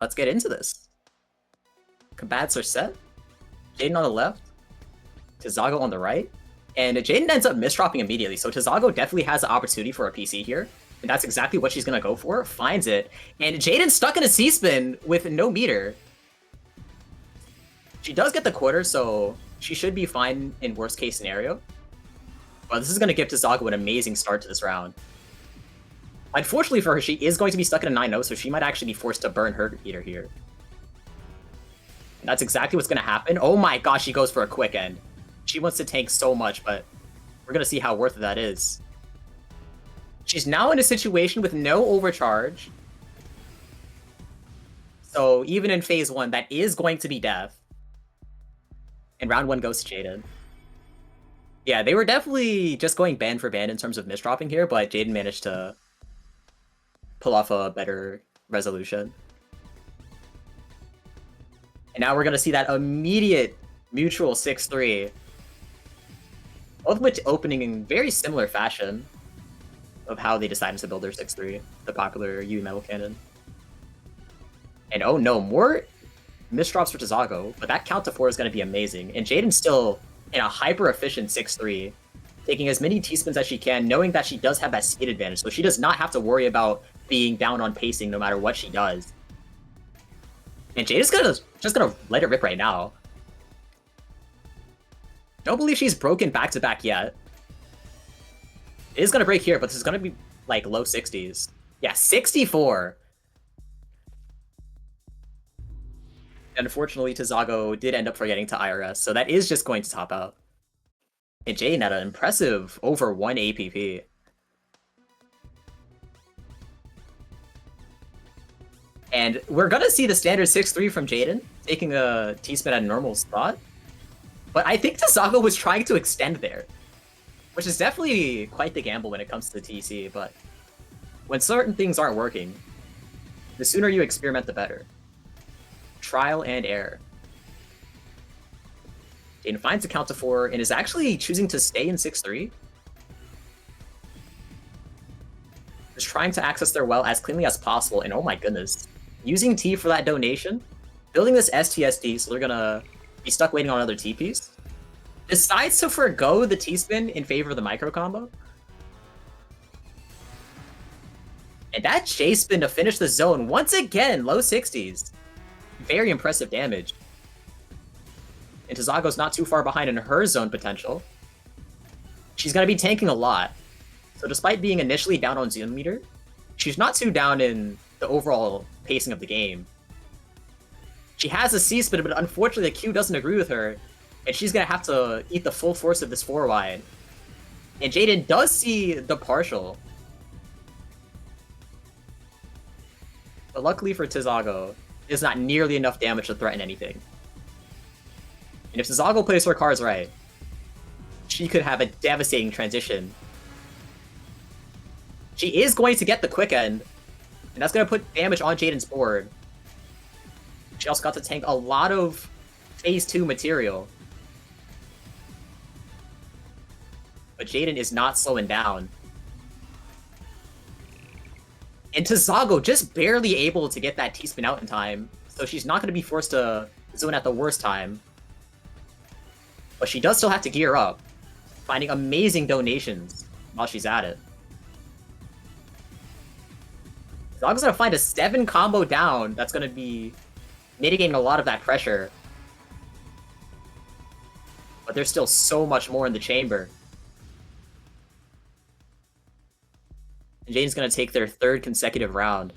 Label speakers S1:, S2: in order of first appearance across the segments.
S1: let's get into this. Combats are set. Jayden on the left. Tizago on the right. And Jayden ends up misdropping immediately, so Tizago definitely has an opportunity for a PC here. And that's exactly what she's going to go for. Finds it. And Jayden's stuck in a C-spin with no meter. She does get the quarter, so she should be fine in worst case scenario. But this is going to give Tizago an amazing start to this round. Unfortunately for her, she is going to be stuck in a 9-0, so she might actually be forced to burn her meter here. And that's exactly what's going to happen. Oh my gosh, she goes for a quick end. She wants to tank so much, but we're going to see how worth it that is. She's now in a situation with no overcharge. So even in phase 1, that is going to be death. And round 1 goes to Jayden. Yeah, they were definitely just going band for band in terms of misdropping here, but Jayden managed to pull off a better resolution. And now we're going to see that immediate mutual 6-3. Both of which opening in very similar fashion of how they decided to build their 6-3, the popular Yui Metal Cannon. And oh no, more misdrops for Tizago, but that count to 4 is going to be amazing. And Jayden's still in a hyper-efficient 6-3, taking as many T-spins as she can, knowing that she does have that speed advantage, so she does not have to worry about being down on pacing no matter what she does. And Jayden's just gonna let it rip right now. Don't believe she's broken back-to-back yet. It is gonna break here, but this is gonna be like low 60s. Yeah, 64! Unfortunately, Tizago did end up forgetting to IRS, so that is just going to top out. And Jayden had an impressive over 1 APP. And we're gonna see the standard 6-3 from Jayden, taking a T-spin at a normal spot. But I think Tizago was trying to extend there, which is definitely quite the gamble when it comes to the TC, but when certain things aren't working, the sooner you experiment, the better. Trial and error. Jayden finds a count to 4 and is actually choosing to stay in 6-3. Just trying to access their well as cleanly as possible, and oh my goodness. Using T for that donation, building this STSD, so they're gonna be stuck waiting on another T piece. Decides to forgo the T-spin in favor of the micro combo. And that J-spin to finish the zone, once again, low 60s. Very impressive damage. And Tizago's not too far behind in her zone potential. She's gonna be tanking a lot. So despite being initially down on zone meter, she's not too down in the overall pacing of the game. She has a C-spin, but unfortunately the Q doesn't agree with her, and she's gonna have to eat the full force of this 4-wide. And Jayden does see the partial. But luckily for Tizago, it's not nearly enough damage to threaten anything. And if Tizago plays her cards right, she could have a devastating transition. She is going to get the quick end, and that's going to put damage on Jayden's board. She also got to tank a lot of phase 2 material. But Jayden is not slowing down. And Tizago just barely able to get that T-spin out in time, so she's not going to be forced to zone at the worst time. But she does still have to gear up, finding amazing donations while she's at it. Tizago's going to find a 7 combo down that's going to be mitigating a lot of that pressure. But there's still so much more in the chamber. And Jayden's going to take their 3rd consecutive round.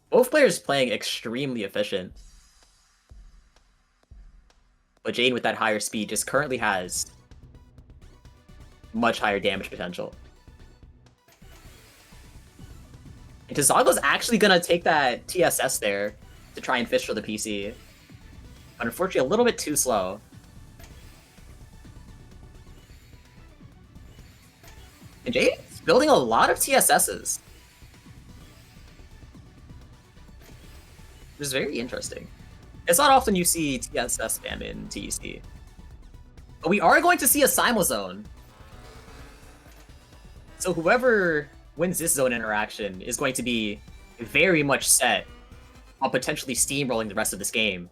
S1: Both players playing extremely efficient. But Jayden with that higher speed just currently has much higher damage potential. And Tizago's actually going to take that TSS there to try and fish for the PC. But unfortunately a little bit too slow. And Jayden's building a lot of TSSs. Which is very interesting. It's not often you see TSS spam in TEC. But we are going to see a Simulzone. So whoever wins this zone interaction is going to be very much set on potentially steamrolling the rest of this game.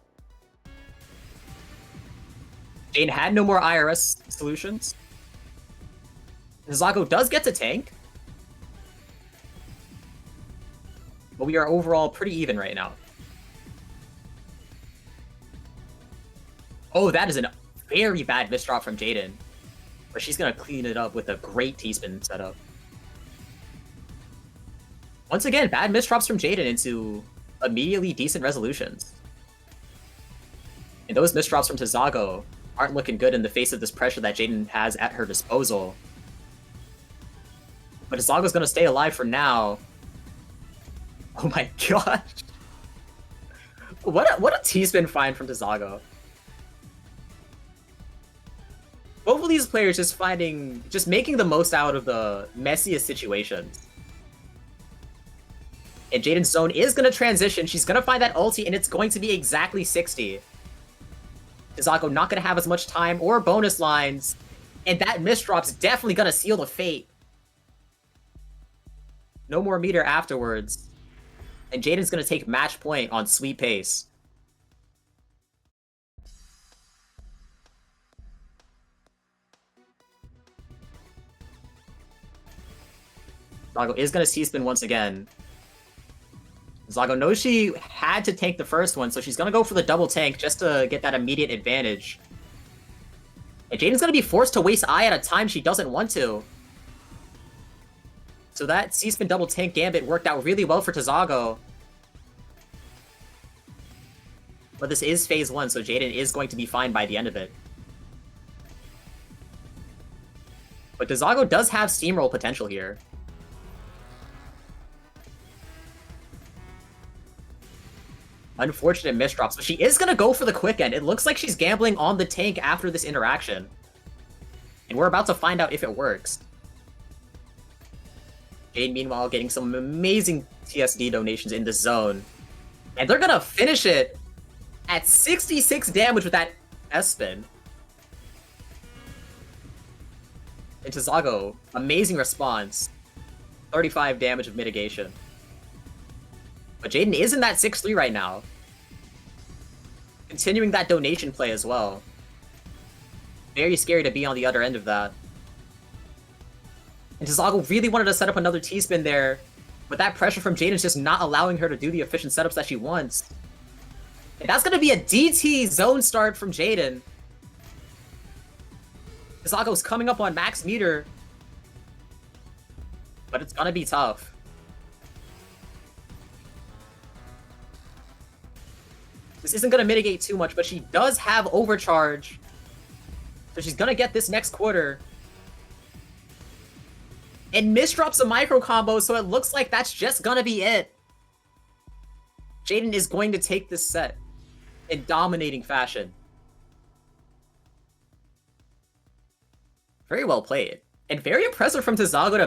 S1: Jayden had no more IRS solutions. Tizago does get to tank. But we are overall pretty even right now. Oh, that is a very bad misdrop from Jayden. But she's going to clean it up with a great T-spin setup. Once again, bad misdrops from Jayden into immediately decent resolutions. And those misdrops from Tizago aren't looking good in the face of this pressure that Jayden has at her disposal. But Tizago's going to stay alive for now. Oh my gosh. What a T-spin find from Tizago. Both of these players just making the most out of the messiest situations. And Jayden's zone is going to transition. She's going to find that ulti, and it's going to be exactly 60. Tizago not going to have as much time or bonus lines. And that misdrop's definitely going to seal the fate. No more meter afterwards. And Jayden's going to take match point on sweet pace. Tizago is going to C-spin once again. Tizago knows she had to tank the first one, so she's going to go for the double tank just to get that immediate advantage. And Jayden's going to be forced to waste I at a time she doesn't want to. So that C-spin double tank gambit worked out really well for Tizago. But this is phase 1, so Jayden is going to be fine by the end of it. But Tizago does have steamroll potential here. Unfortunate misdrops, but she is going to go for the quick end. It looks like she's gambling on the tank after this interaction. And we're about to find out if it works. Jayden, meanwhile, getting some amazing TSD donations in the zone. And they're going to finish it at 66 damage with that S-spin. And Tizago, amazing response. 35 damage of mitigation. But Jayden is in that 6-3 right now. Continuing that donation play as well. Very scary to be on the other end of that. And Tizago really wanted to set up another T-spin there, but that pressure from Jayden is just not allowing her to do the efficient setups that she wants. And that's going to be a DT zone start from Jayden. Tizago's coming up on max meter, but it's going to be tough. This isn't going to mitigate too much, but she does have overcharge. So she's going to get this next quarter. And misdrops a micro combo, so it looks like that's just going to be it. Jayden is going to take this set in dominating fashion. Very well played. And very impressive from Tizago to